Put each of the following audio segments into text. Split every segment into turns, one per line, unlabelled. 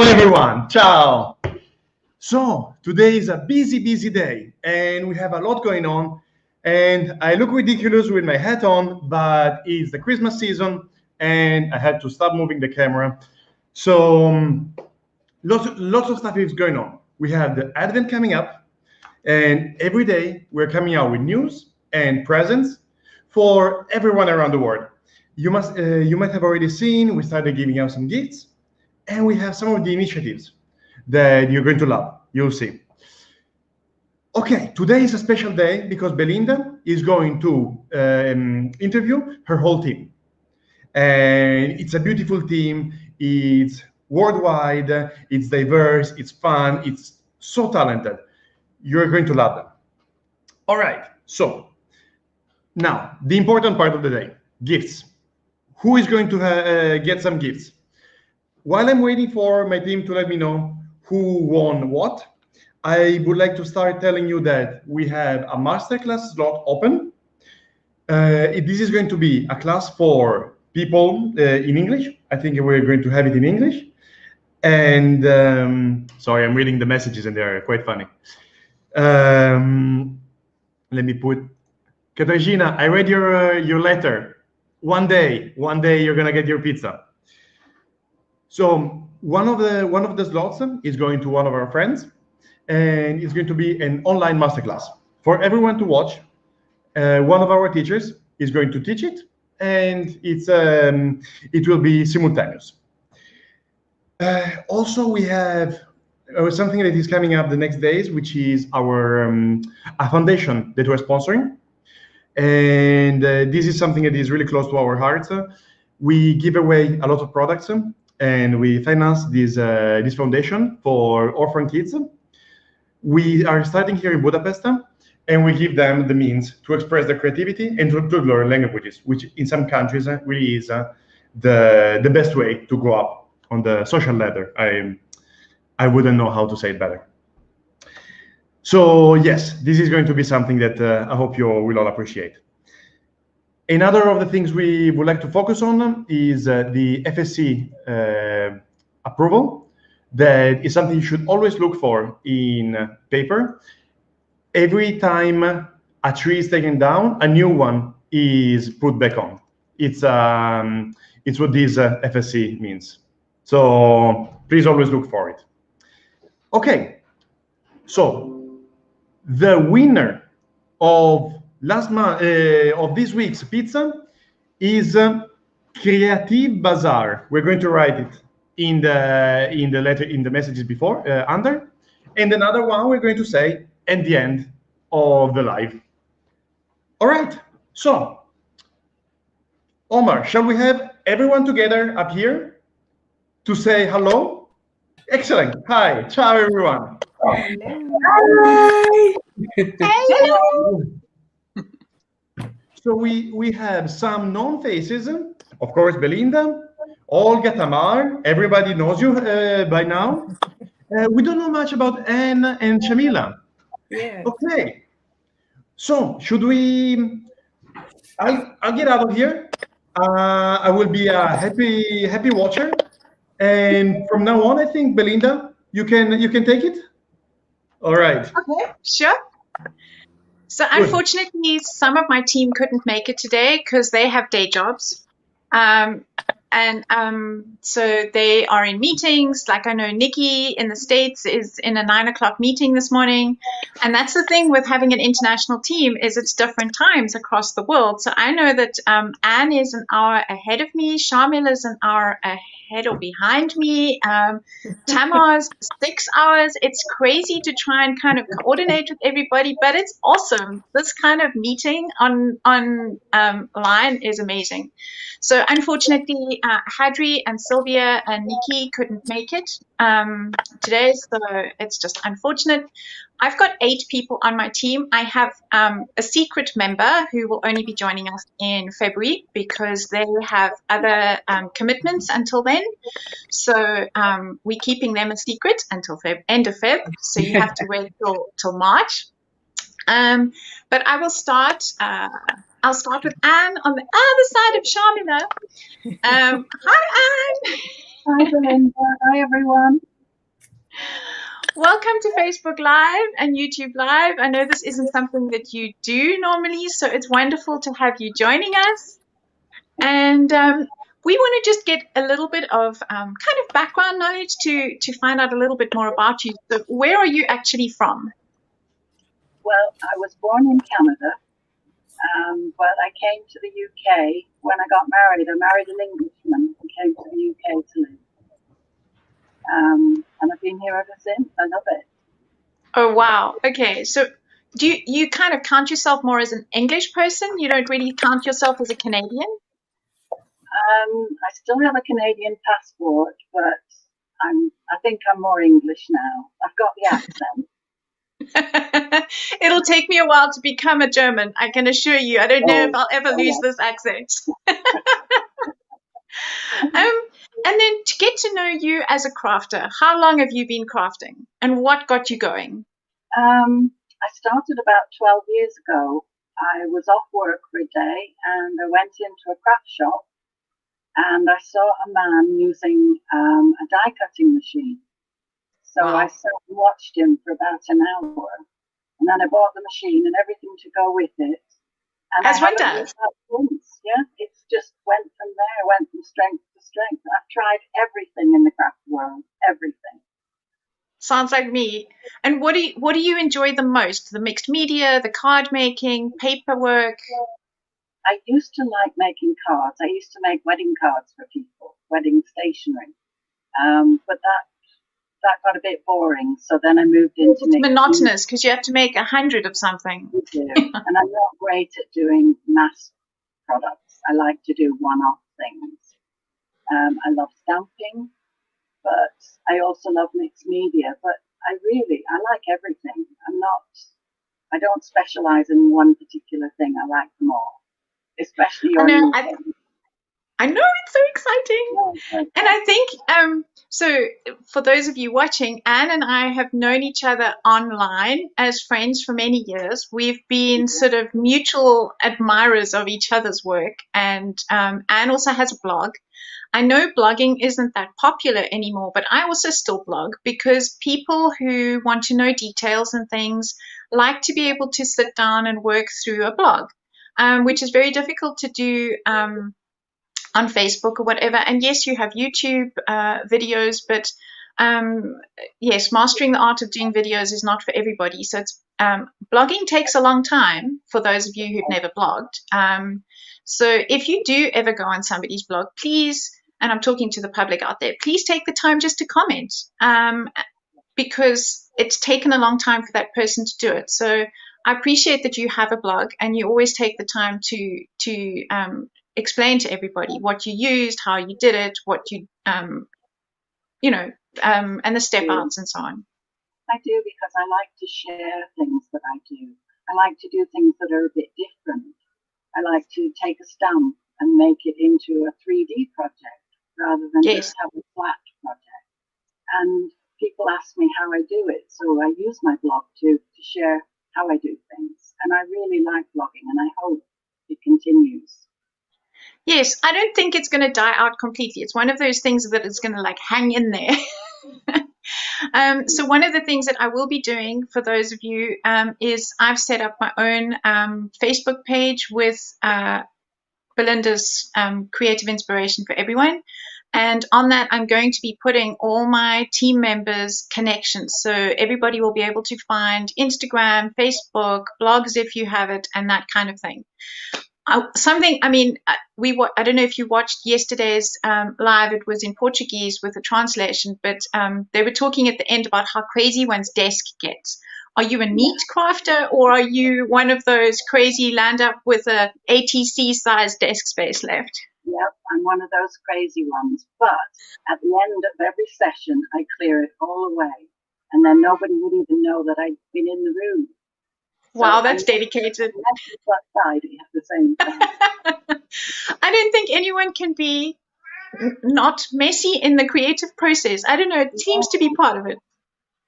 everyone. Ciao. So today is a busy day and we have a lot going on and I look ridiculous with my hat on, but it's the Christmas season and I had to stop moving the camera. So lots of stuff is going on. We have the Advent coming up and every day we're coming out with news and presents for everyone around the world. You might have already seen we started giving out some gifts. And we have some of the initiatives that you're going to love. You'll see. Okay, today is a special day because Belinda is going to interview her whole team. And it's a beautiful team. It's worldwide. It's diverse. It's fun. It's so talented. You're going to love them. All right, so now the important part of the day, gifts. Who is going to get some gifts? While I'm waiting for my team to let me know who won what, I would like to start telling you that we have a masterclass slot open. This is going to be a class for people in English. I think we're going to have it in English. And sorry, I'm reading the messages and they're quite funny. Let me put, Katarzyna, I read your letter. One day you're gonna get your pizza. So one of the slots is going to one of our friends, and it's going to be an online masterclass for everyone to watch. One of our teachers is going to teach it, and it will be simultaneous. Also, we have something that is coming up the next days, which is our a foundation that we're sponsoring, and this is something that is really close to our hearts. We give away a lot of products. And we finance this foundation for orphan kids. We are starting here in Budapest, and we give them the means to express their creativity and to learn languages, which in some countries really is the best way to go up on the social ladder. I wouldn't know how to say it better. So yes, this is going to be something that I hope you will all appreciate. Another of the things we would like to focus on is the FSC approval. That is something you should always look for in paper. Every time a tree is taken down, a new one is put back on. It's what this FSC means. So please always look for it. Okay, so the winner of of this week's pizza is Creative Bazaar. We're going to write it in the letter, in the messages before, under. And another one we're going to say at the end of the live. All right, so Omar, shall we have everyone together up here to say hello? Excellent. Hi, ciao everyone.
Hi.
Hello.
So we have some known faces, of course, Belinda, Olga, Tamar, everybody knows you by now. We don't know much about Anne and Sharmila.
Yeah.
Okay, so should we, I'll get out of here. I will be a happy watcher. And from now on, I think, Belinda, you can take it. All right.
Okay, sure. So unfortunately, some of my team couldn't make it today because they have day jobs. So they are in meetings. Like I know Nikki in the States is in a 9 o'clock meeting this morning. And that's the thing with having an international team is it's different times across the world. So I know that Anne is an hour ahead of me. Sharmila is an hour ahead or behind me. Tamar's 6 hours. It's crazy to try and kind of coordinate with everybody, but it's awesome. This kind of meeting on line is amazing. So unfortunately, Hadri and Sylvia and Nikki couldn't make it today, so it's just unfortunate. I've got 8 people on my team. I have a secret member who will only be joining us in February because they have other commitments until then. So we're keeping them a secret until end of Feb. So you have to wait till March. But I will start. I'll start with Anne on the other side of Sharmila. Hi, Anne.
Hi, Belinda. Hi, everyone.
Welcome to Facebook Live and YouTube Live. I know this isn't something that you do normally, so it's wonderful to have you joining us. And we want to just get a little bit of kind of background knowledge to find out a little bit more about you. So where are you actually from?
Well, I was born in Canada, but I came to the UK when I got married. I married an Englishman and came to the UK to live. And I've been here ever since. I love it.
Oh, wow. Okay. So do you kind of count yourself more as an English person? You don't really count yourself as a Canadian?
I still have a Canadian passport, but I think I'm more English now. I've got the accent.
It'll take me a while to become a German, I can assure you. I don't know if I'll ever lose this accent. And then to get to know you as a crafter, how long have you been crafting and what got you going?
I started about 12 years ago. I was off work for a day and I went into a craft shop and I saw a man using a die cutting machine. So
Wow.
I sat and watched him for about an hour, and then I bought the machine and everything to go with it. And
As
I
one
haven't
does.
looked back since. Yeah, it's just went from there, went from strength to strength. I've tried everything in the craft world, everything.
Sounds like me. And what do you enjoy the most? The mixed media, the card making, paperwork?
I used to like making cards. I used to make wedding cards for people, wedding stationery. But that got a bit boring. So then I moved into
It's
making
monotonous because you have to make 100 of something.
and I'm not great at doing mass products. I like to do one-off things. I love stamping, but I also love mixed media. But I like everything. I don't specialize in one particular thing. I like them all, especially
I
your
know,
new
I know, it's so exciting. And I think, so for those of you watching, Anne and I have known each other online as friends for many years. We've been sort of mutual admirers of each other's work. And Anne also has a blog. I know blogging isn't that popular anymore, but I also still blog because people who want to know details and things like to be able to sit down and work through a blog, which is very difficult to do on Facebook or whatever. And yes, you have YouTube videos, but yes, mastering the art of doing videos is not for everybody. So it's blogging takes a long time for those of you who've never blogged. So if you do ever go on somebody's blog, please, and I'm talking to the public out there, please take the time just to comment, because it's taken a long time for that person to do it. So I appreciate that you have a blog and you always take the time to explain to everybody what you used, how you did it, what you and the step outs and so on.
I do because I like to share things that I do. I like to do things that are a bit different. I like to take a stamp and make it into a 3D project rather than just have a flat project. And people ask me how I do it, so I use my blog to share how I do things. And I really like blogging, and I hope it continues.
Yes, I don't think it's going to die out completely. It's one of those things that is going to like hang in there. So one of the things that I will be doing for those of you is I've set up my own Facebook page with Belinda's Creative Inspiration for Everyone. And on that, I'm going to be putting all my team members' connections. So everybody will be able to find Instagram, Facebook, blogs if you have it, and that kind of thing. I don't know if you watched yesterday's live. It was in Portuguese with a translation, but they were talking at the end about how crazy one's desk gets. Are you a neat crafter, or are you one of those crazy land up with a ATC-sized desk space left?
Yep, I'm one of those crazy ones. But at the end of every session, I clear it all away, and then nobody would even know that I'd been in the room.
Wow, so that's dedicated.
Tidy at the same time.
I don't think anyone can be not messy in the creative process. I don't know. It seems to be part of it.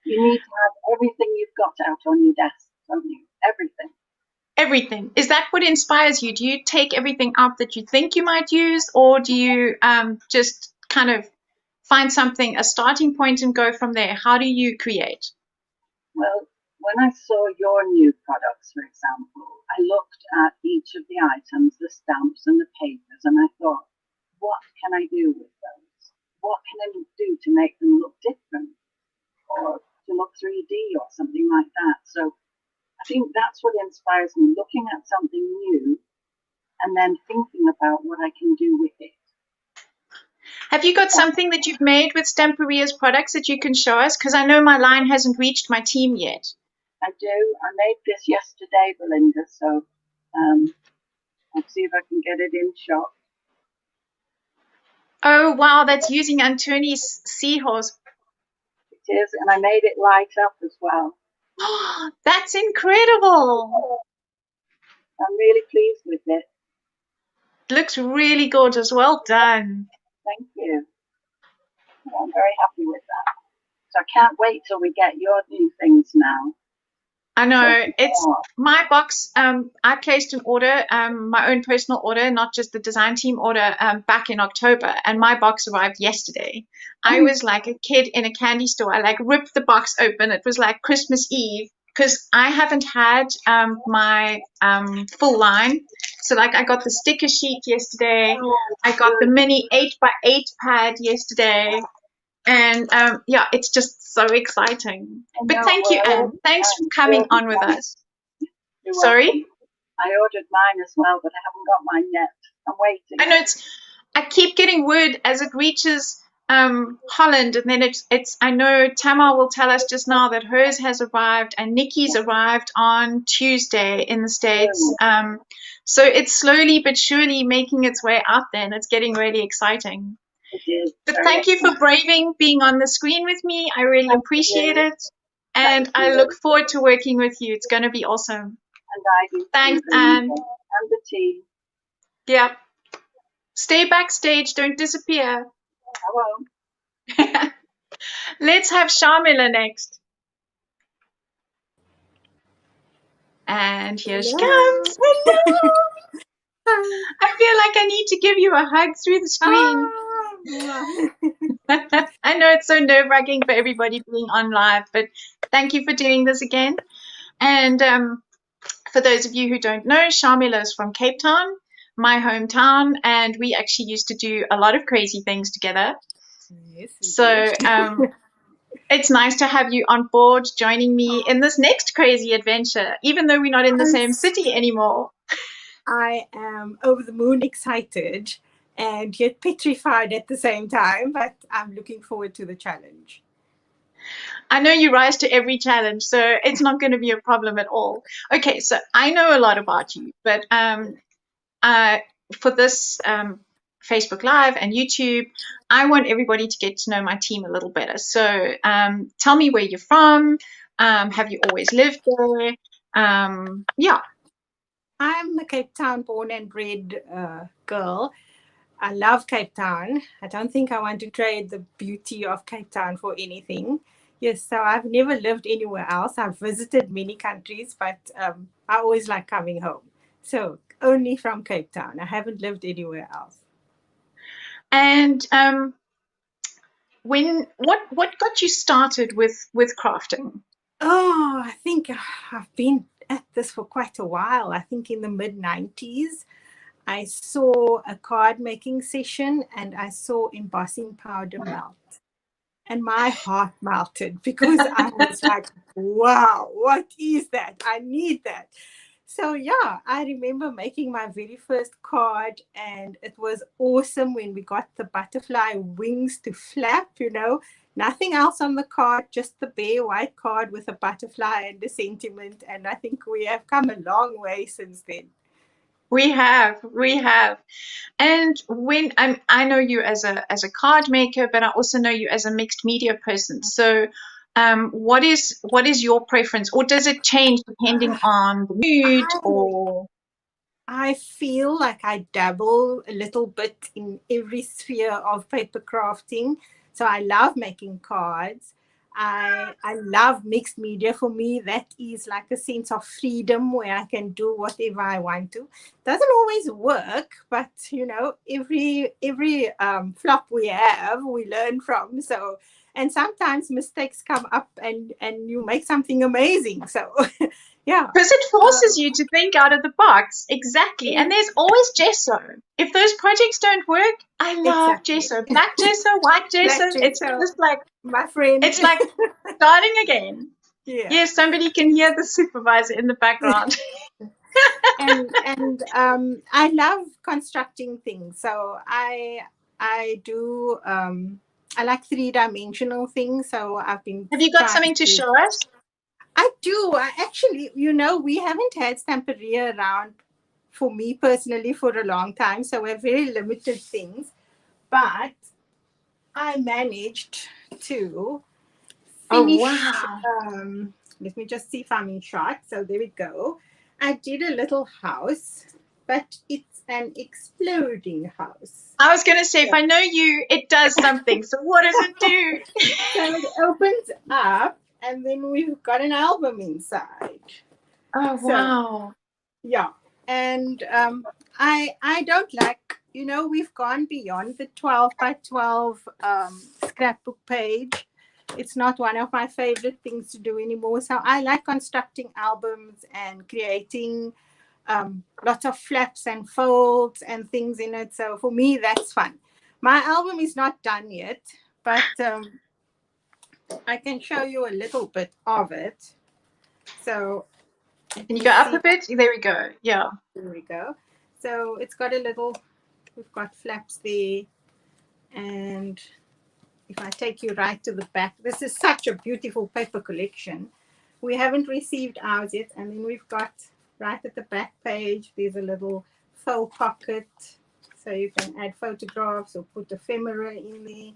You need to have everything you've got out on your desk, don't you? Everything.
Everything. Is that what inspires you? Do you take everything out that you think you might use, or do you just kind of find something, a starting point, and go from there? How do you create?
Well, when I saw your new products, for example, I looked at each of the items, the stamps and the papers, and I thought, what can I do with those? What can I do to make them look different or to look 3D or something like that? So I think that's what inspires me, looking at something new and then thinking about what I can do with it.
Have you got something that you've made with Stamperia's products that you can show us? Because I know my line hasn't reached my team yet.
I do. I made this yesterday, Belinda, so I'll see if I can get it in shop.
Oh, wow, that's using Antoni's seahorse.
It is, and I made it light up as well.
That's incredible.
I'm really pleased with it.
Looks really gorgeous. Well done.
Thank you. I'm very happy with that. So I can't wait till we get your new things now.
I know. It's my box. I placed an order, my own personal order, not just the design team order, back in October, and my box arrived yesterday. I was like a kid in a candy store. I like ripped the box open. It was like Christmas Eve because I haven't had my full line. So like I got the sticker sheet yesterday. I got the mini 8x8 pad yesterday. And yeah, it's just so exciting. But thank you, Anne. Thanks for coming on with us. Sorry?
I ordered mine as well, but I haven't got mine yet. I'm waiting.
I know I keep getting word as it reaches Holland, and then it's I know Tamar will tell us just now that hers has arrived and Nikki's arrived on Tuesday in the States. So it's slowly but surely making its way out there, and it's getting really exciting. But thank you for braving being on the screen with me. I really appreciate it. And I look forward to working with you. It's going to be awesome.
And I do.
Thanks, Anne.
And the team.
Yeah. Stay backstage. Don't disappear.
I won't.
Let's have Sharmila next. And here she comes. Hello. I feel like I need to give you a hug through the screen. I know it's so nerve-wracking for everybody being on live, but thank you for doing this again. And for those of you who don't know, Sharmila is from Cape Town, my hometown, and we actually used to do a lot of crazy things together.
Yes,
so it's nice to have you on board joining me in this next crazy adventure, even though we're not in the same city anymore.
I am over the moon excited and yet petrified at the same time, but I'm looking forward to the challenge.
I know you rise to every challenge, so it's not going to be a problem at all. Okay, so I know a lot about you, but for this Facebook Live and YouTube, I want everybody to get to know my team a little better. So tell me where you're from. Have you always lived there? Yeah.
I'm a Cape Town born and bred girl. I love Cape Town. I don't think I want to trade the beauty of Cape Town for anything. Yes, so I've never lived anywhere else. I've visited many countries, but I always like coming home. So only from Cape Town. I haven't lived anywhere else.
And what got you started with crafting?
Oh, I think I've been at this for quite a while. I think in the mid-90s, I saw a card making session and I saw embossing powder melt. And my heart melted because I was like, wow, what is that? I need that. So yeah, I remember making my very first card and it was awesome when we got the butterfly wings to flap, you know, nothing else on the card, just the bare white card with a butterfly and a sentiment. And I think we have come a long way since then.
We have. And when I know you as a card maker, but I also know you as a mixed media person. So what is your preference, or does it change depending on the mood? Or
I feel like I dabble a little bit in every sphere of paper crafting. So I love making cards. I love mixed media. For me, that is like a sense of freedom where I can do whatever I want to. Doesn't always work, but every flop we have, we learn from. So, and sometimes mistakes come up, and you make something amazing. So, yeah.
Because it forces you to think out of the box. Exactly. And there's always gesso. If those projects don't work, I love gesso. Black gesso, white gesso. It's just like,
my friend.
It's like starting again.
Yeah.
Yes, somebody can hear the supervisor in the background.
and I love constructing things. So I do I like 3-dimensional things. So I've been.
Have you got something to show us?
I do. I actually, we haven't had Stamperia around for me personally for a long time. So we're very limited things. But I managed to finish.
Oh, wow.
Let me just see if I'm in shot. So there we go. I did a little house, but it's an exploding house.
I was going to say, if I know you, it does something. So what does it do?
So it opens up, and then we've got an album inside.
Oh, wow.
Yeah. And I don't like, we've gone beyond the 12 by 12 scrapbook page. It's not one of my favorite things to do anymore. So I like constructing albums and creating lots of flaps and folds and things in it. So for me, that's fun. My album is not done yet, but I can show you a little bit of it. So
can you go up a bit? There we go. Yeah.
There we go. So it's got we've got flaps there. And if I take you right to the back, this is such a beautiful paper collection. We haven't received ours yet. And then we've got right at the back page, there's a little faux pocket. So you can add photographs or put ephemera in there.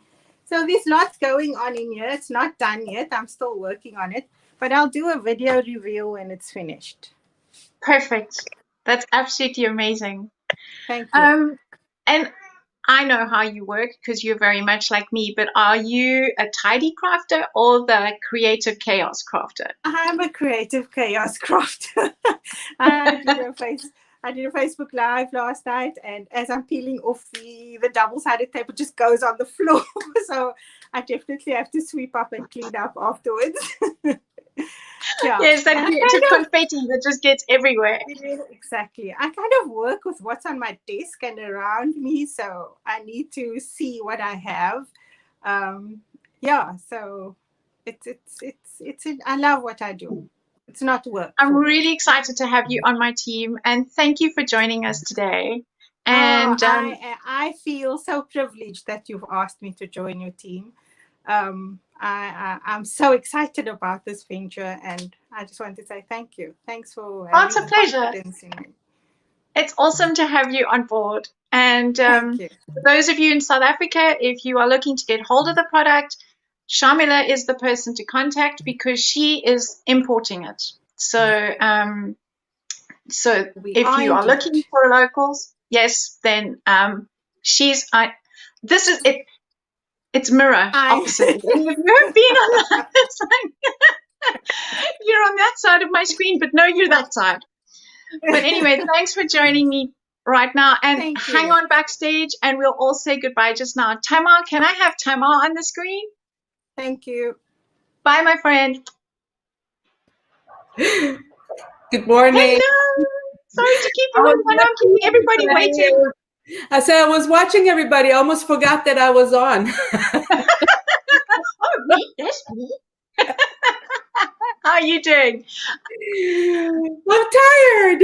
So there's lots going on in here. It's not done yet. I'm still working on it. But I'll do a video review when it's finished.
Perfect. That's absolutely amazing.
Thank you.
And I know how you work because you're very much like me, but are you a tidy crafter or the creative chaos crafter?
I'm a creative chaos crafter. I did a Facebook Live last night, and as I'm peeling off the double-sided tape, it just goes on the floor. So I definitely have to sweep up and clean up afterwards. Yeah.
Yes, that confetti that just gets everywhere.
Yeah, exactly. I kind of work with what's on my desk and around me, so I need to see what I have. So it's I love what I do. It's not work.
I'm really excited to have you on my team, and thank you for joining us today. And
I feel so privileged that you've asked me to join your team. I'm so excited about this venture, and I just want to say thank you. Thanks for
it's a pleasure.
In me.
It's awesome to have you on board. And for those of you in South Africa, if you are looking to get hold of the product, Sharmila is the person to contact because she is importing it. So if you are looking for locals, yes, then this is it. It's mirror opposite. If you've been on that side, you're on that side of my screen, but no, you're that side. But anyway, thanks for joining me right now. And hang on backstage, and we'll all say goodbye just now. Tamar, can I have Tamar on the screen?
Thank you.
Bye, my friend.
Good morning.
Hello. Sorry to keep you on, but I'm keeping everybody waiting.
I said I was watching everybody. I almost forgot that I was on.
Oh, me? That's me. How are you doing?
I'm tired.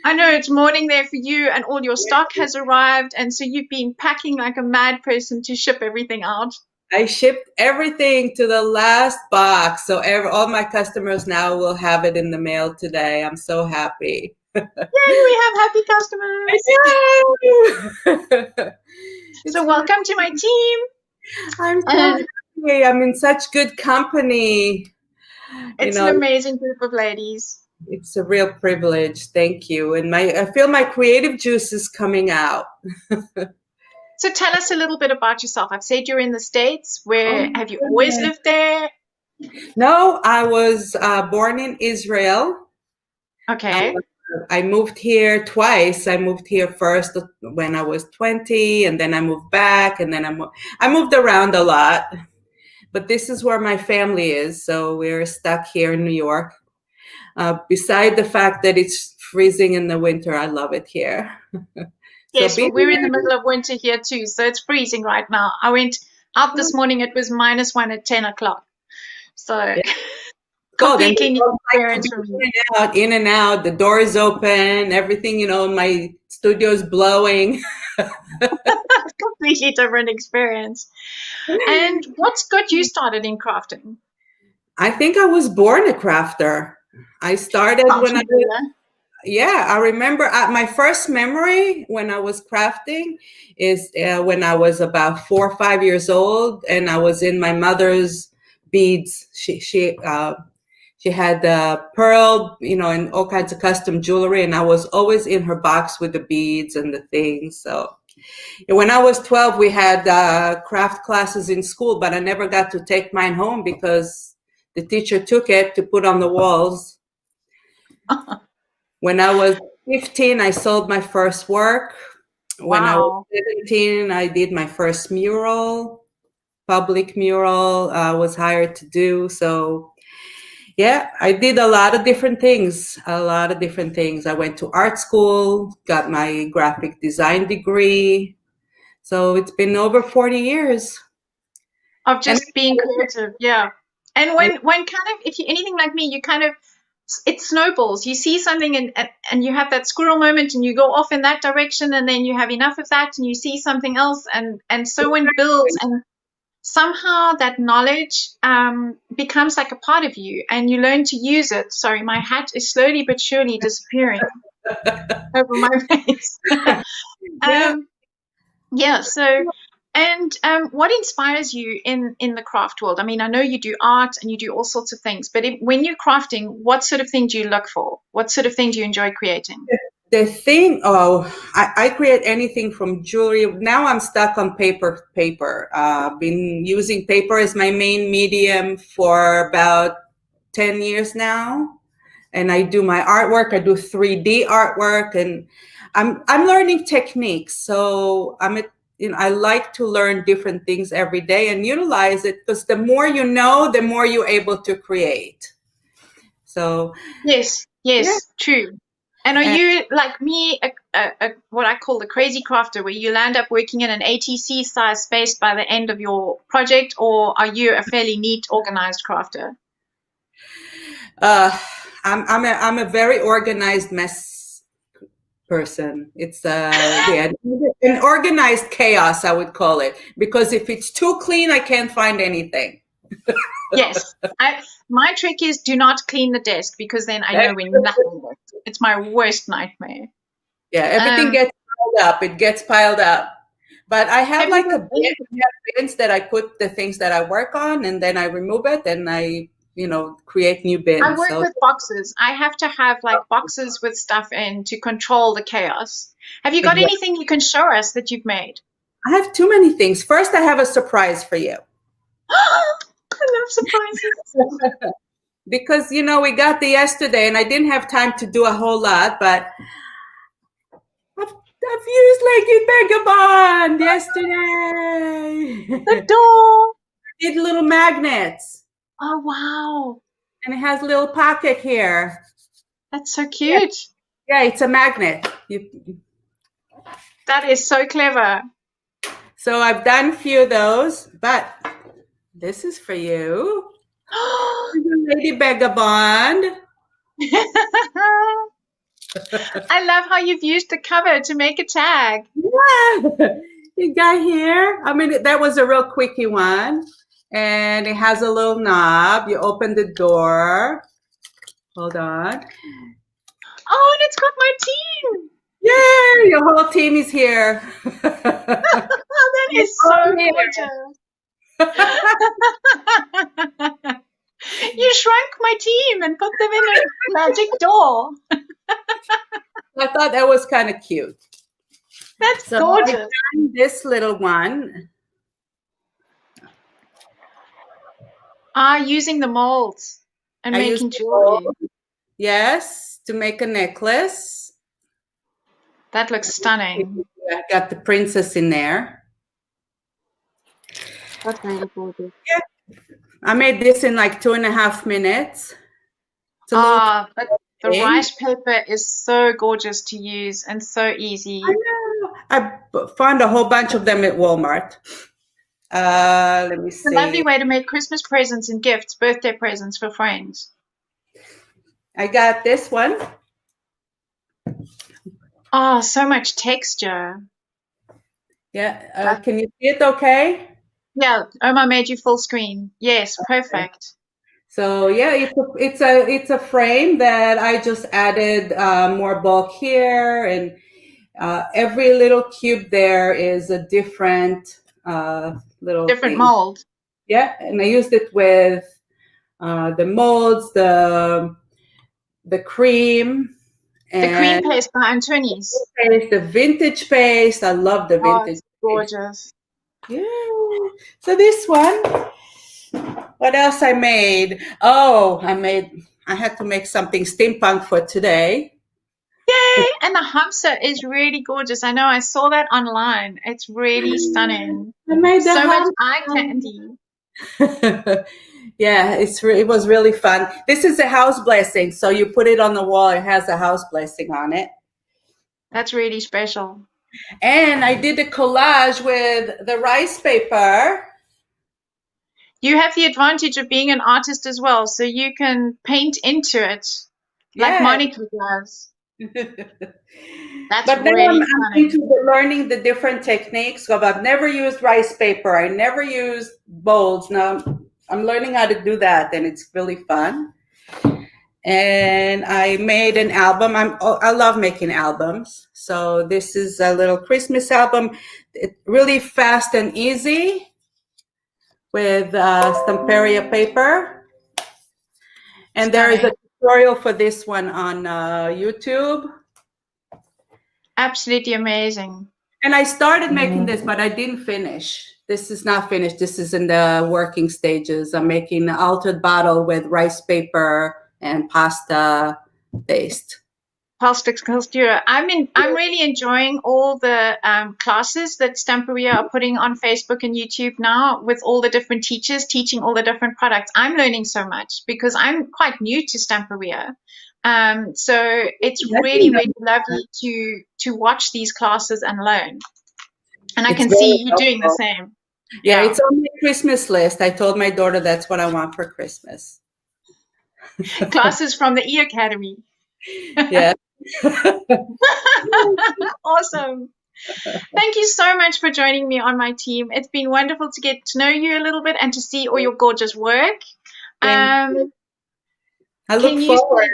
I know it's morning there for you, and all your stock has arrived, and so you've been packing like a mad person to ship everything out.
I shipped everything to the last box, so all my customers now will have it in the mail today. I'm so happy.
Yay, we have happy customers. So welcome to my team.
I'm so happy. I'm in such good company.
It's an amazing group of ladies.
It's a real privilege. Thank you. And I feel my creative juice is coming out.
So tell us a little bit about yourself. I've said you're in the States. Where
Oh,
have you always
goodness.
lived there?
No, I was born in Israel.
Okay.
I moved here twice. I moved here first when I was 20, and then I moved back, and then I moved around a lot. But this is where my family is, so we're stuck here in New York. Beside the fact that it's freezing in the winter, I love it here.
Yes,
So
well, we're in the middle of winter here too, so it's freezing right now. I went out this morning, it was -1 at 10 o'clock. So
then
completely new
like
experience for me.
in and out, the door is open, everything, my studio is blowing.
Completely different experience. And what's got you started in crafting?
I think I was born a crafter. I started when I was, I remember my first memory when I was crafting is when I was about 4 or 5 years old, and I was in my mother's beads. She had pearl, and all kinds of custom jewelry, and I was always in her box with the beads and the things. So when I was 12, we had craft classes in school, but I never got to take mine home because the teacher took it to put on the walls. When I was 15, I sold my first work. When I was 17, I did my first mural, public mural, I was hired to do. So yeah, I did a lot of different things. I went to art school, got my graphic design degree. So it's been over 40 years.
Of just being creative, yeah. And when kind of, if you're anything like me, you kind of, it snowballs. You see something and you have that squirrel moment and you go off in that direction, and then you have enough of that and you see something else, and so it builds, and somehow that knowledge becomes like a part of you and you learn to use it. Sorry, my hat is slowly but surely disappearing over my face. So and what inspires you in the craft world? I mean, I know you do art and you do all sorts of things, but when you're crafting, what sort of thing do you look for? What sort of thing do you enjoy creating?
The thing, I create anything from jewelry. Now I'm stuck on paper. Been using paper as my main medium for about 10 years now. And I do my artwork. I do 3D artwork, and I'm learning techniques. So I like to learn different things every day and utilize it, because the more you know, the more you're able to create. So
yes, true. And are you like me, what I call the crazy crafter, where you land up working in an ATC size space by the end of your project, or are you a fairly neat, organized crafter?
I'm a very organized mess person. It's an organized chaos, I would call it, because if it's too clean, I can't find anything.
Yes, my trick is do not clean the desk, because then I know when nothing works. It's my worst nightmare.
Yeah, everything gets piled up. It gets piled up. But I have like a bins that I put the things that I work on, and then I remove it and I create new bins.
I work with boxes. I have to have like boxes with stuff in to control the chaos. Have you got anything you can show us that you've made?
I have too many things. First, I have a surprise for you.
I love surprises.
Because, we got the yesterday and I didn't have time to do a whole lot, but I've used Leggy Vagabond yesterday.
The door.
I did little magnets.
Oh, wow.
And it has a little pocket here.
That's so cute.
Yeah, it's a magnet.
That is so clever.
So I've done a few of those, but this is for you. Lady Vagabond.
I love how you've used the cover to make a tag.
Yeah, you got here. I mean, that was a real quickie one. And it has a little knob. You open the door. Hold on.
Oh, and it's got my team.
Yay, your whole team is here.
That is so gorgeous. You shrunk my team and put them in a magic door.
I thought that was kind of cute.
That's
So
gorgeous.
I've done this little one.
Using the molds and
I used
making
the
jewelry.
gold, yes, to make a necklace.
That looks stunning.
I got the princess in there.
That's really gorgeous.
I made this in like 2.5 minutes. It's a little
But the
thing.
rice paper is so gorgeous to use and so easy.
I know. I found a whole bunch of them at Walmart. Let me
It's a lovely
see.
way to make Christmas presents and gifts, birthday presents for friends.
I got this one.
Oh, so much texture.
Yeah. Can you see it okay?
Yeah, Omar made you full screen. Yes, perfect.
So yeah, it's a frame that I just added more bulk here, and every little cube there is a different little
Different
thing.
mold.
Yeah, and I used it with the molds, the cream,
The cream
and
paste behind Tony's.
the vintage paste. I love the
Oh,
vintage
it's gorgeous.
paste. Yeah. So this one. What else I made? Oh, I had to make something steampunk for today.
Yay! And the hamster is really gorgeous. I know, I saw that online. It's really stunning.
I made the
So much
hamster.
eye candy.
Yeah, it was really fun. This is a house blessing. So you put it on the wall. It has a house blessing on it.
That's really special.
And I did a collage with the rice paper.
You have the advantage of being an artist as well, so you can paint into it like
Yeah.
Monica does. That's
But now
really
I'm into learning the different techniques. So I've never used rice paper. I never used molds. Now I'm learning how to do that, and it's really fun. And I made an album. I love making albums. So this is a little Christmas album. It's really fast and easy with Stamperia paper. And there is a tutorial for this one on YouTube.
absolutely amazing.
And I started making this, but I didn't finish. This is not finished. This is in the working stages. I'm making an altered bottle with rice paper and pasta paste.
Pasta sculpture. I'm really enjoying all the classes that Stamperia are putting on Facebook and YouTube now, with all the different teachers teaching all the different products. I'm learning so much because I'm quite new to Stamperia. So it's really, really lovely to watch these classes and learn. And I can see you doing the same.
Yeah, it's on my Christmas list. I told my daughter that's what I want for Christmas.
Classes from the E Academy.
Yeah.
Awesome. Thank you so much for joining me on my team. It's been wonderful to get to know you a little bit and to see all your gorgeous work.
I look forward.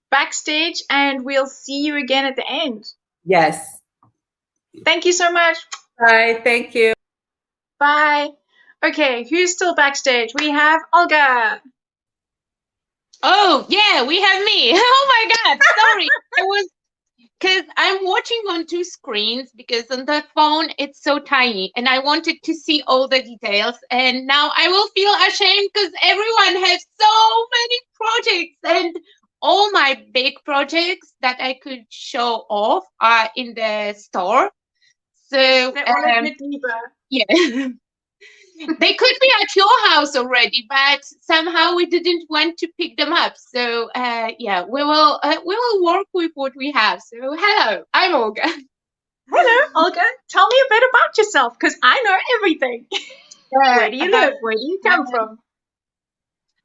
Backstage, and we'll see you again at the end.
Yes.
Thank you so much.
Bye. Thank you.
Bye. Okay, who's still backstage? We have Olga.
Oh, yeah, we have me. Oh my God, sorry. Because I'm watching on 2 screens, because on the phone it's so tiny and I wanted to see all the details, and now I will feel ashamed because everyone has so many projects, and all my big projects that I could show off are in the store. So yeah. They could be at your house already, but somehow we didn't want to pick them up. So yeah, we will work with what we have. So hello, I'm Olga.
Hello, Olga. Tell me a bit about yourself, because I know everything. Where do you live? Where do you come from?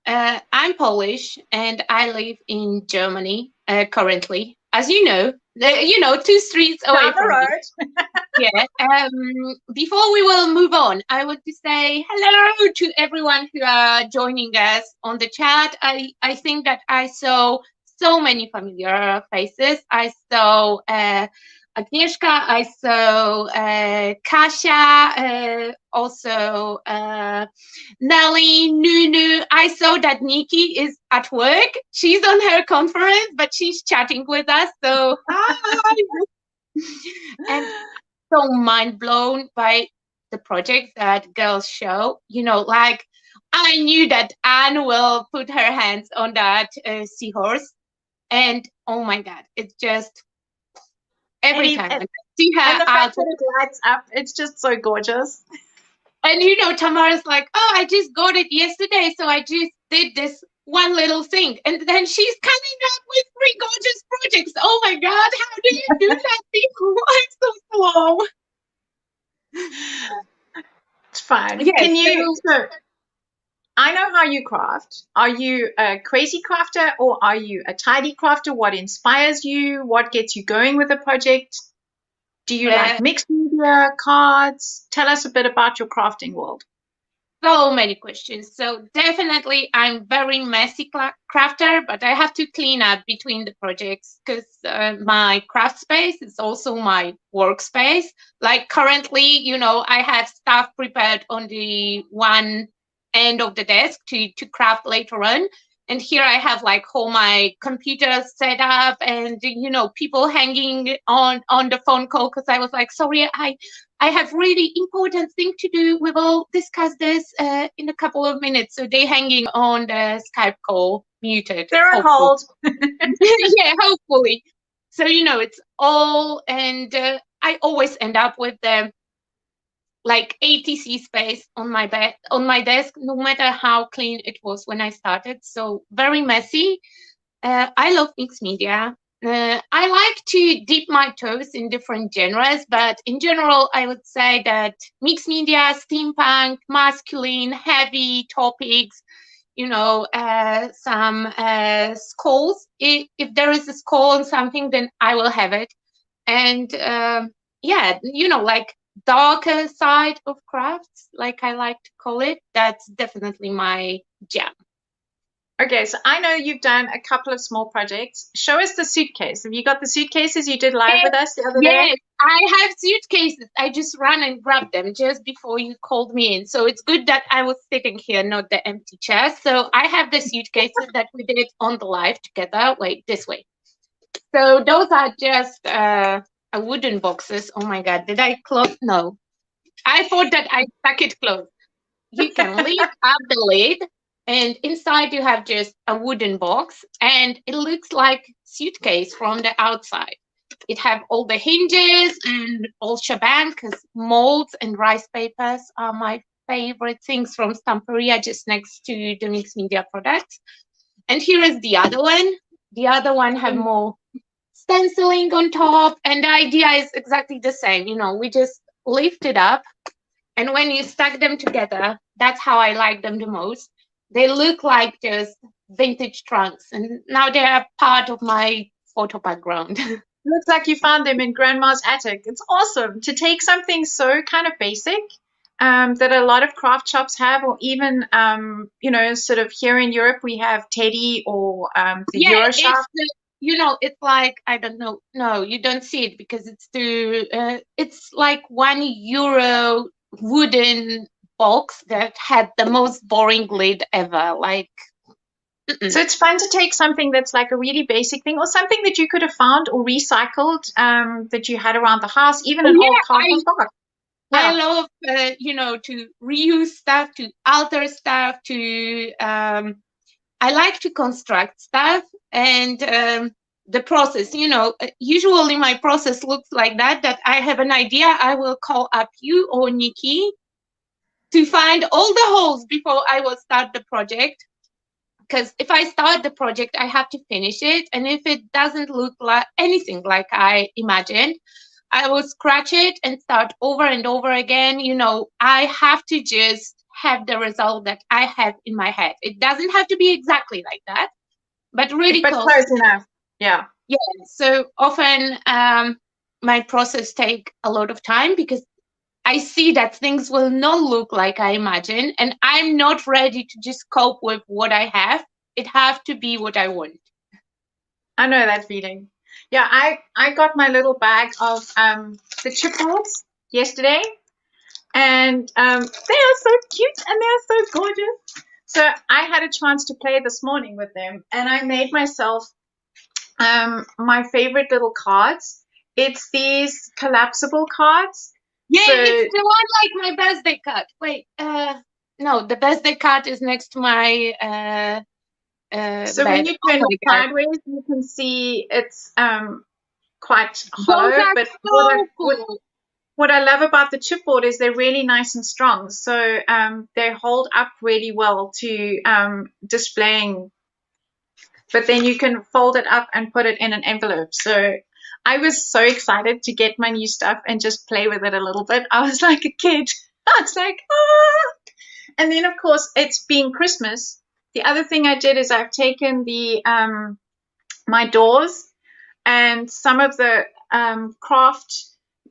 I'm Polish and I live in Germany currently. As you know, 2 streets away
Down the
from
road.
me. Yeah. Before we will move on, I want to say hello to everyone who are joining us on the chat. I think that I saw so many familiar faces. I saw Agnieszka, I saw Kasia, also Nelly, Nunu. I saw that Nikki is at work. She's on her conference, but she's chatting with us. So hi. And so mind blown by the project that girls show. Like I knew that Anne will put her hands on that seahorse, and oh my God, it's just every time I see her
And the
out.
fact that it lights up, it's just so gorgeous.
And Tamar is like, oh, I just got it yesterday, so I just did this one little thing. And then she's coming up with 3 gorgeous projects. Oh my God, how do you do that thing? Why so slow?
It's fine.
Yeah,
Can you? So I know how you craft. Are you a crazy crafter or are you a tidy crafter? What inspires you? What gets you going with a project? Do you like mixed media, cards? Tell us a bit about your crafting world.
So many questions. So definitely I'm very messy crafter, but I have to clean up between the projects because my craft space is also my workspace. Like currently, I have stuff prepared on the one end of the desk to craft later on. And here I have like all my computer set up and, people hanging on the phone call because I was like, sorry, I have really important thing to do. We will discuss this in a couple of minutes. So they hanging on the Skype call muted.
They're on hold.
Yeah, hopefully. So, it's all, and I always end up with the like ATC space on my desk, no matter how clean it was when I started. So very messy. I love mixed media. I like to dip my toes in different genres, but in general, I would say that mixed media, steampunk, masculine, heavy topics, some skulls. If there is a skull on something, then I will have it. And like darker side of crafts, like I like to call it, that's definitely my jam.
Okay, so I know you've done a couple of small projects. Show us the suitcase. Have you got the suitcases you did live with us the other day?
Yes, I have suitcases. I just ran and grabbed them just before you called me in. So it's good that I was sitting here, not the empty chair. So I have the suitcases that we did on the live together. Wait, this way. So those are just wooden boxes. Oh my God, did I close? No. I thought that I stuck it closed. You can lift up the lid, and inside you have just a wooden box, and it looks like suitcase from the outside. It have all the hinges and all shebang, because molds and rice papers are my favorite things from Stamperia, just next to the mixed media products. And here is the other one. The other one have more stenciling on top, and the idea is exactly the same. We just lift it up, and when you stack them together, that's how I like them the most. They look like just vintage trunks, and now they are part of my photo background.
Looks like you found them in Grandma's attic. It's awesome to take something so kind of basic that a lot of craft shops have, or even, sort of here in Europe, we have Teddy or the Euro shop.
It's like, I don't know. No, you don't see it because it's like €1 wooden box that had the most boring lid ever. Like,
so it's fun to take something that's like a really basic thing, or something that you could have found or recycled that you had around the house, even an old cardboard box.
I love, to reuse stuff, to alter stuff, I like to construct stuff, and the process, usually my process looks like that I have an idea, I will call up you or Nikki to find all the holes before I will start the project. Because if I start the project, I have to finish it. And if it doesn't look like anything like I imagined, I will scratch it and start over and over again. I have to just have the result that I have in my head. It doesn't have to be exactly like that, but really
close enough. Yeah.
Yeah. So often my process take a lot of time because I see that things will not look like I imagine, and I'm not ready to just cope with what I have. It have to be what I want.
I know that feeling. Yeah, I got my little bag of the chipboards yesterday, and they are so cute and they're so gorgeous. So I had a chance to play this morning with them, and I made myself my favorite little cards It's these collapsible cards.
Yeah,
So-
it's the one like my birthday card. Wait, no, the birthday card is next to my
So
bed.
when you turn
Oh
it
my God.
sideways, you can see it's quite
Those
hollow.
are
But
so cool.
what I love about the chipboard is they're really nice and strong. So they hold up really well to displaying. But then you can fold it up and put it in an envelope. So I was so excited to get my new stuff and just play with it a little bit. I was like a kid. I was like, ah. And then, of course, it's being Christmas. The other thing I did is I've taken the my doors and some of the craft.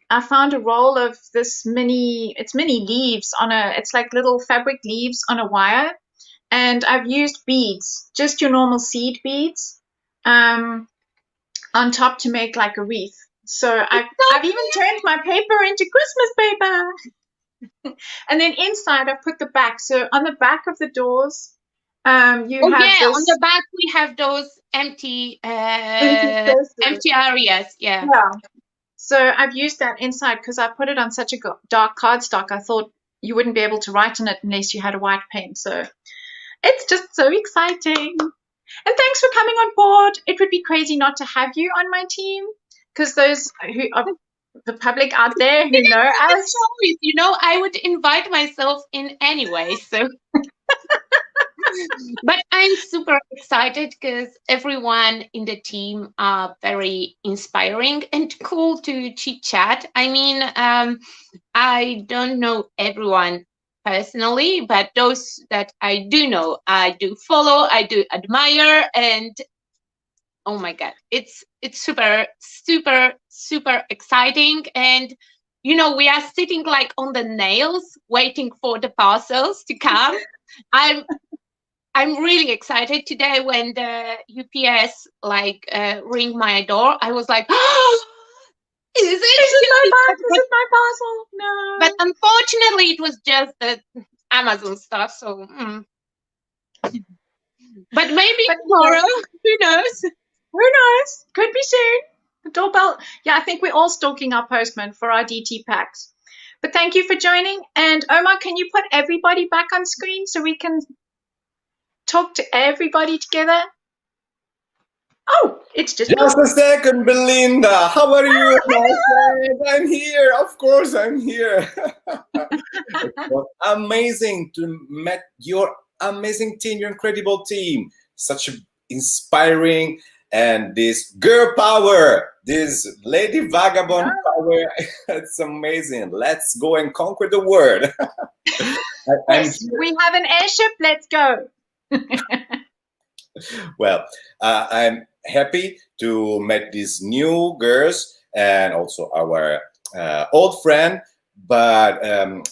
I found a roll of this mini leaves it's like little fabric leaves on a wire. And I've used beads, just your normal seed beads, on top to make like a wreath. So I've even turned my paper into Christmas paper. And then inside I've put the back. So on the back of the doors, you have this.
On the back we have those empty areas. Yeah.
So I've used that inside because I put it on such a dark cardstock. I thought you wouldn't be able to write on it unless you had a white pen. So it's just so exciting. And thanks for coming on board. It would be crazy not to have you on my team because those who are the public out there who know us.
You know, I would invite myself in anyway. So, but I'm super excited because everyone in the team are very inspiring and cool to chit chat. I mean, I don't know everyone personally, but those that I do know, I do follow, I do admire, and oh my God, it's super, super, super exciting. And you know, we are sitting like on the nails, waiting for the parcels to come. I'm really excited today when the UPS ring my door. I was like, oh, is it
my parcel? No.
But unfortunately, it was just the Amazon stuff. So, but maybe tomorrow. Who knows?
Who knows? Could be soon. The doorbell. Yeah, I think we're all stalking our postman for our DT packs. But thank you for joining. And Omar, can you put everybody back on screen so we can talk to everybody together? Oh, it's just
a second, Belinda. How are you, my friend? I'm here. Of course, I'm here. It was amazing to meet your amazing team, your incredible team. Such inspiring, and this girl power, this lady vagabond power. It's amazing. Let's go and conquer the world.
Yes, we have an airship. Let's go.
Well, I'm happy to meet these new girls and also our old friend. But I'm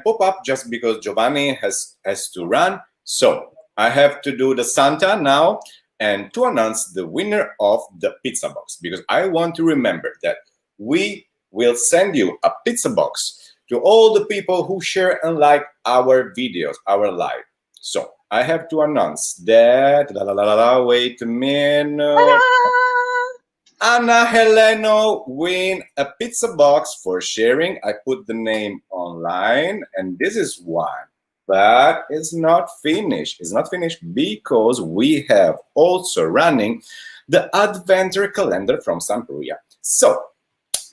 pop up just because Giovanni has to run. So I have to do the Santa now and to announce the winner of the pizza box, because I want to remember that we will send you a pizza box to all the people who share and like our videos, our live. So I have to announce that. Wait a minute. Anna Heleno win a pizza box for sharing. I put the name online, and this is one. But it's not finished. It's not finished because we have also running the adventure calendar from Stamperia. So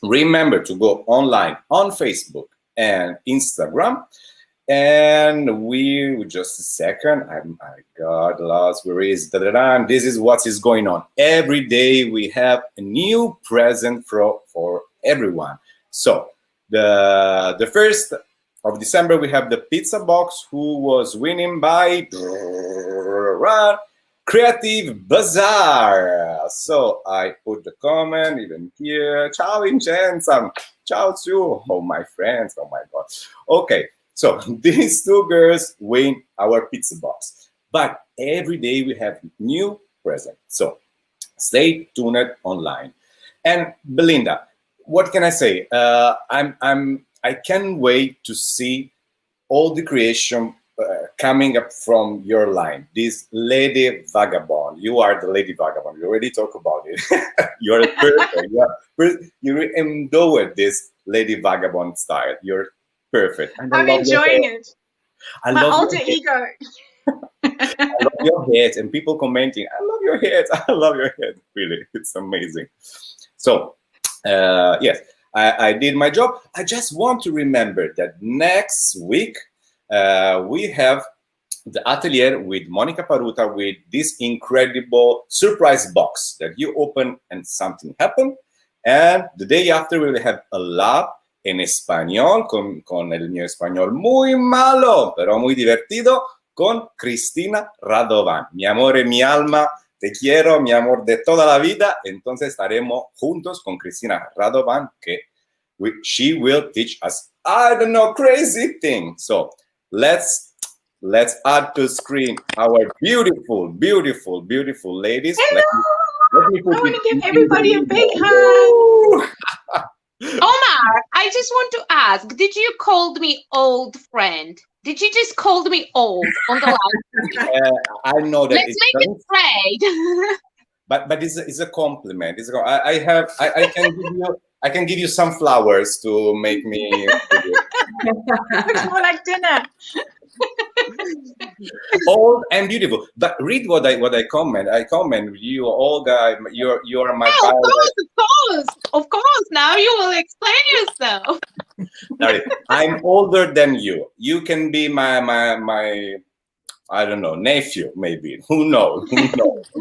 remember to go online on Facebook and Instagram. And we just a second. My God, lost. Where is that? This is what is going on. Every day we have a new present for everyone. So the 1st of December we have the pizza box, who was winning by Creative Bazaar. So I put the comment even here. Ciao Vincenza. Ciao too. Oh my friends. Oh my God. Okay. So these two girls win our pizza box. But every day we have new presents. So stay tuned online. And Belinda, what can I say? I can't wait to see all the creation coming up from your line, this lady vagabond. You are the lady vagabond. We already talked about it. You're perfect. You endowed this lady vagabond style. You're perfect. And
I'm enjoying it.
I
My
love
alter
your
ego.
I love your head, and people commenting, I love your head. I love your head. Really, it's amazing. So, yes, I did my job. I just want to remember that next week we have the atelier with Monica Paruta with this incredible surprise box that you open and something happen. And the day after we will have a lab en español con el mío español muy malo, pero muy divertido, con Cristina Radovan. Mi amor, mi alma, te quiero, mi amor de toda la vida. Entonces estaremos juntos con Cristina Radovan, que she will teach us, I don't know, crazy thing. So let's add to screen our beautiful, beautiful, beautiful ladies.
Hello!
Let me
I want to give
in
everybody a
the
big
video.
hug.
Omar, I just want to ask, did you call me old friend? Did you just call me old on the line?
I know that.
Let's make it trade.
But it's a compliment. I can give you some flowers to make me.
Looks more like dinner.
Old and beautiful. But read what I comment. I comment you, Olga. You are my.
Yeah, of course. Now you will explain yourself.
Sorry, I'm older than you. You can be my I don't know, nephew maybe. Who knows? Who knows?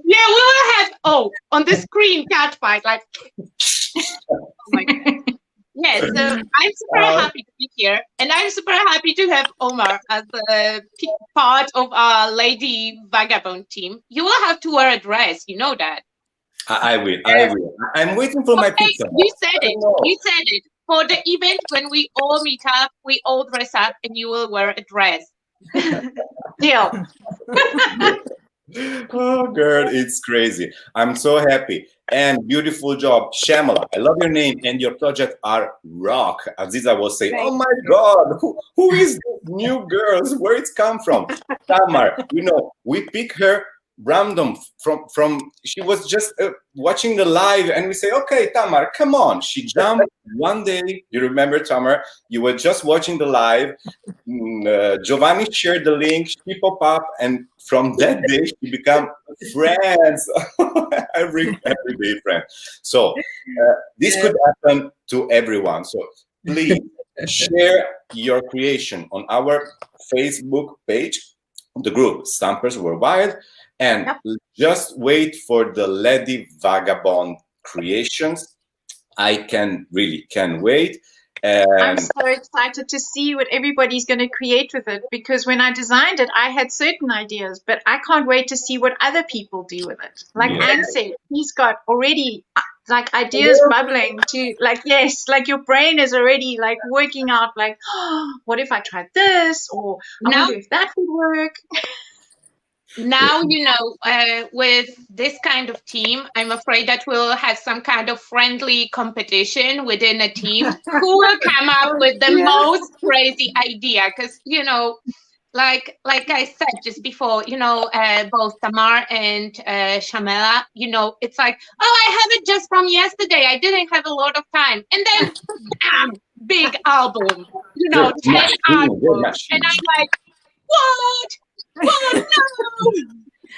Yeah, we will have on the screen cat fight like. Oh my God. Yeah, so I'm super happy to be here, and I'm super happy to have Omar as a part of our Lady Vagabond team. You will have to wear a dress, you know that.
I will. I'm waiting for my pizza.
You said it. You said it. For the event when we all meet up, we all dress up, and you will wear a dress.
Deal.
Oh, girl, it's crazy. I'm so happy. And beautiful job, Sharmila. I love your name and your project are rock. Aziza will say, oh my God, who is this new girls? Where it's come from? Tamar, we pick her random from she was just watching the live and we say, okay, Tamar, come on. She jumped one day. You remember, Tamar, you were just watching the live. Giovanni shared the link, she popped up, and from that day she became friends. every day friends. So this could happen to everyone. So please share your creation on our Facebook page, the group Stampers Worldwide, and just wait for the Lady Vagabond creations. I really can wait.
I'm so excited to see what everybody's going to create with it, because when I designed it, I had certain ideas, but I can't wait to see what other people do with it. Like Anne said, he's got already like ideas bubbling to like your brain is already like working out like, oh, what if I tried this, or I wonder if that would work.
Now, with this kind of team, I'm afraid that we'll have some kind of friendly competition within a team. Who will come up with the most crazy idea? Because, like I said just before, both Tamar and Sharmila, it's like, oh, I have it just from yesterday. I didn't have a lot of time. And then, big album, 10 albums. And I'm like, what? Oh, no.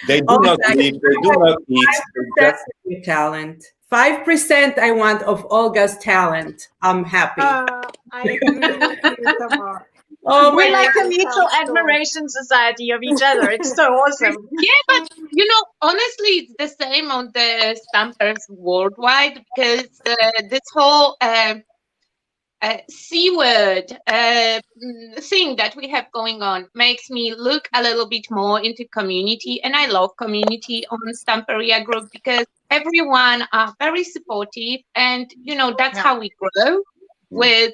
They do not sleep. They do not eat.
That's your talent. 5% I want of Olga's talent. I'm happy.
I agree with you, Tamar.
Oh,
we're like a mutual admiration society of each other. It's so awesome.
Yeah, but honestly, it's the same on the Stampers worldwide, because this whole C-word thing that we have going on makes me look a little bit more into community, and I love community on Stamperia group because everyone are very supportive, and that's how we grow with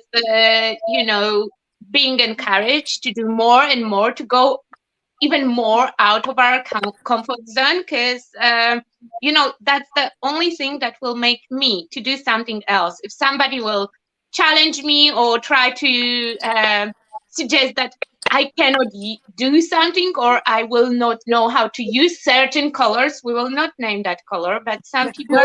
being encouraged to do more and more, to go even more out of our comfort zone, because you know, that's the only thing that will make me to do something else. If somebody will challenge me or try to suggest that I cannot do something, or I will not know how to use certain colors, we will not name that color, but some people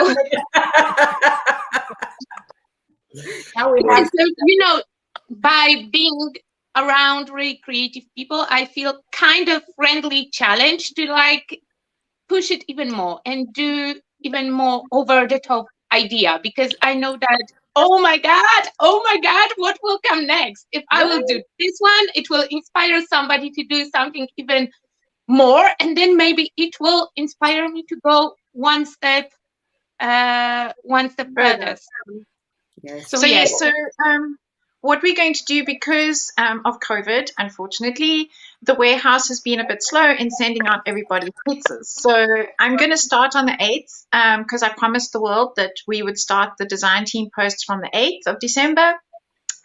Now we
and
have
so, you know, by being around really creative people, I feel kind of friendly challenged to like push it even more and do even more over the top idea, because I know that, oh my God, what will come next? If I will do this one, it will inspire somebody to do something even more, and then maybe it will inspire me to go one step further.
yes.
So yes, so what we're going to do, because of COVID, unfortunately, the warehouse has been a bit slow in sending out everybody's pizzas. So I'm going to start on the 8th because I promised the world that we would start the design team posts from the 8th of December.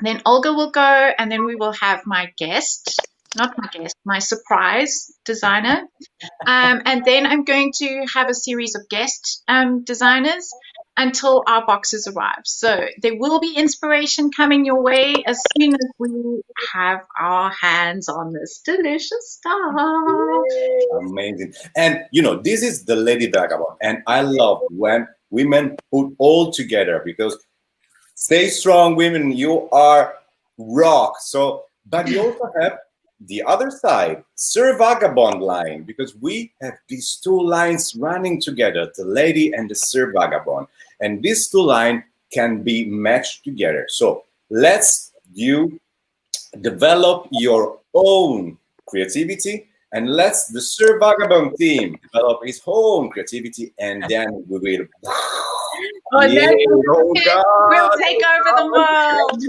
Then Olga will go, and then we will have my surprise designer. And then I'm going to have a series of guest designers until our boxes arrive. So there will be inspiration coming your way as soon as we have our hands on this delicious stuff.
Amazing. And you know, this is the Lady Vagabond, and I love when women put all together, because stay strong, women, you are rock. So, but we also have the other side, Sir Vagabond line, because we have these two lines running together, the lady and the Sir Vagabond. And these two lines can be matched together. So let's you develop your own creativity, and let's the Sir Vagabond team develop his own creativity, and then we will yeah, oh God,
We'll take over the world.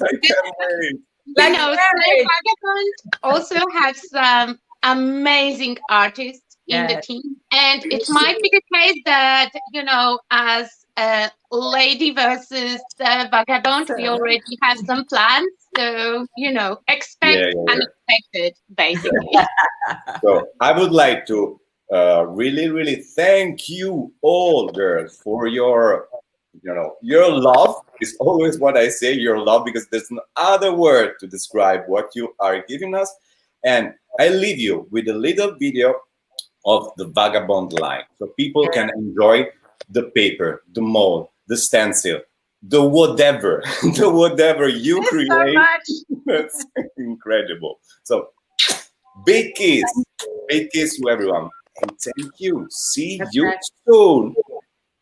I can't wait.
You know, Sir Vagabond also has some amazing artists in the team, and it might be the case that, you know, as a lady versus Vagabond, we already have some plans. So, you know, expect unexpected, basically.
So I would like to really thank you all, girls, for your, you know, your love is always what I say, your love, because there's no other word to describe what you are giving us. And I leave you with a little video of the Vagabond line, so people can enjoy the paper, the mold, the stencil, the whatever, the whatever you create.
So much.
That's incredible. So big kiss to everyone, and thank you. See you soon.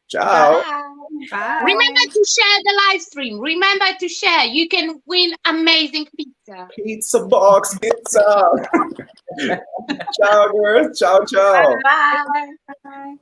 Ciao.
Bye.
Remember to share the live stream. Remember to share. You can win amazing pizza.
Pizza box, pizza. Ciao, girls. Ciao, ciao.
Bye.
Bye.